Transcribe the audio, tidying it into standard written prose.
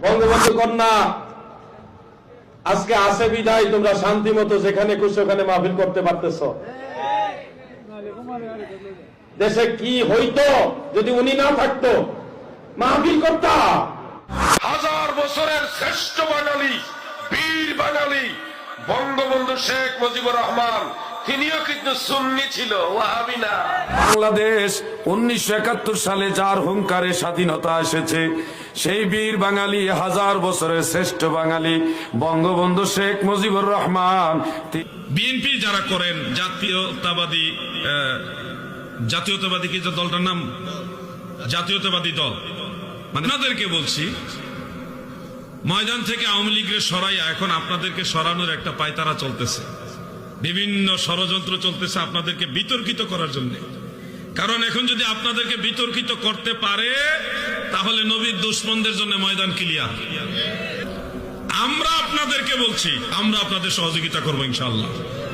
বঙ্গবন্ধু কন্যা আজকে আসে বিদায় তোমরা শান্তি মতো যেখানে খুশি ওখানে মাহফিল করতে পারতেছ। দেশে কি হইতো যদি উনি না থাকতো? মাহফিল করতাম। হাজার বছরের শ্রেষ্ঠ বাঙালি, বীর বাঙালি বঙ্গবন্ধু শেখ মুজিবুর রহমান, তিনিও কিন্তু সুন্নি ছিল, ওয়াহাবি না। বাংলাদেশ 1971 সালে যার হুঙ্কারে স্বাধীনতা এসেছে, সেই বীর বাঙালি, হাজার বছরের শ্রেষ্ঠ বাঙালি বঙ্গবন্ধু শেখ মুজিবুর রহমান। বিএনপি যারা করেন জাতীয়তাবাদী কি যে দলটার নাম, জাতীয়তাবাদী দল, মানে আপনাদেরকে বলছি ময়দান থেকে আওয়ামী লীগের সরাইয়া এখন আপনাদেরকে সরানোর একটা পায়তারা চলতেছে, বিভিন্ন ষড়যন্ত্র চলতেছে আপনাদেরকে বিতর্কিত করার জন্য। কারণ এখন যদি আপনাদেরকে বিতর্কিত করতে পারে তাহলে নবীর দুশমনদের জন্য ময়দান ক্লিয়ার। আমরা আপনাদেরকে বলছি, আমরা আপনাদের সহযোগিতা করবো ইনশাআল্লাহ।